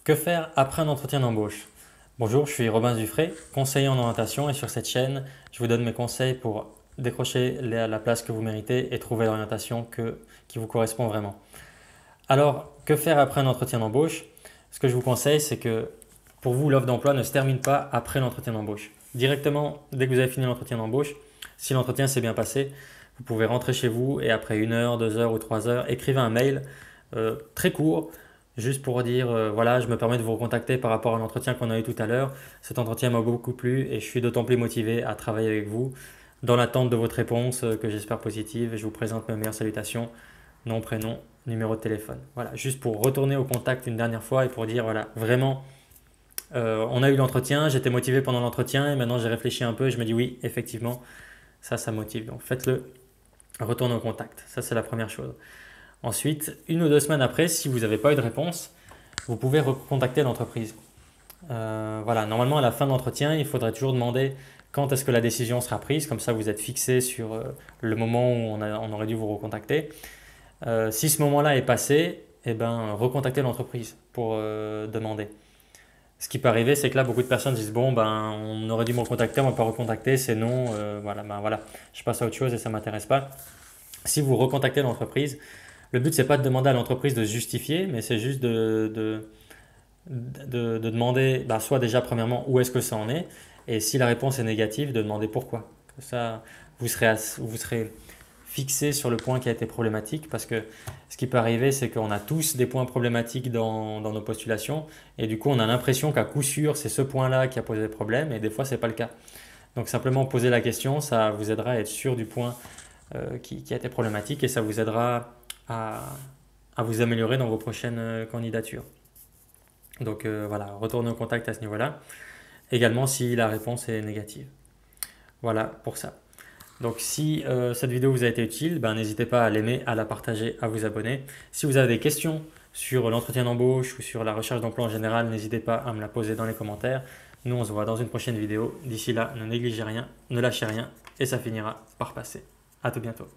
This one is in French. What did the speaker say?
Que faire après un entretien d'embauche? Bonjour, je suis Robin Dufray, conseiller en orientation et sur cette chaîne, je vous donne mes conseils pour décrocher la place que vous méritez et trouver l'orientation qui vous correspond vraiment. Alors, que faire après un entretien d'embauche? Ce que je vous conseille, c'est que pour vous, l'offre d'emploi ne se termine pas après l'entretien d'embauche. Directement, dès que vous avez fini l'entretien d'embauche, si l'entretien s'est bien passé, vous pouvez rentrer chez vous et après 1 heure, 2 heures ou 3 heures, écrivez un mail très court, juste pour dire voilà, je me permets de vous recontacter par rapport à l'entretien qu'on a eu tout à l'heure. Cet entretien m'a beaucoup plu et je suis d'autant plus motivé à travailler avec vous. Dans l'attente de votre réponse, que j'espère positive, je vous présente mes meilleures salutations, nom, prénom, numéro de téléphone. Voilà, juste pour retourner au contact une dernière fois et pour dire voilà, vraiment, on a eu l'entretien, j'étais motivé pendant l'entretien et maintenant j'ai réfléchi un peu et je me dis oui, effectivement, ça motive. Donc faites-le, retournez au contact. Ça, c'est la première chose. Ensuite, 1 ou 2 semaines après, si vous n'avez pas eu de réponse, vous pouvez recontacter l'entreprise. Voilà, normalement, à la fin de l'entretien, il faudrait toujours demander quand est-ce que la décision sera prise. Comme ça, vous êtes fixé sur le moment où on aurait dû vous recontacter. Si ce moment-là est passé, eh ben, recontactez l'entreprise pour demander. Ce qui peut arriver, c'est que là, beaucoup de personnes disent bon, ben, on aurait dû me recontacter, on ne m'a pas recontacté, c'est non, voilà, ben, voilà, je passe à autre chose et ça ne m'intéresse pas. Si vous recontactez l'entreprise, le but, c'est pas de demander à l'entreprise de se justifier, mais c'est juste de demander, bah, soit déjà premièrement où est-ce que ça en est, et si la réponse est négative, de demander pourquoi. Comme ça, vous serez fixé sur le point qui a été problématique, parce que ce qui peut arriver, c'est qu'on a tous des points problématiques dans nos postulations, et du coup, on a l'impression qu'à coup sûr, c'est ce point-là qui a posé problème, et des fois, c'est pas le cas. Donc simplement poser la question, ça vous aidera à être sûr du point qui a été problématique, et ça vous aidera à, à vous améliorer dans vos prochaines candidatures. Donc voilà, retournez au contact à ce niveau-là. Également si la réponse est négative. Voilà pour ça. Donc si cette vidéo vous a été utile, ben, n'hésitez pas à l'aimer, à la partager, à vous abonner. Si vous avez des questions sur l'entretien d'embauche ou sur la recherche d'emploi en général, n'hésitez pas à me la poser dans les commentaires. Nous, on se voit dans une prochaine vidéo. D'ici là, ne négligez rien, ne lâchez rien et ça finira par passer. À tout bientôt.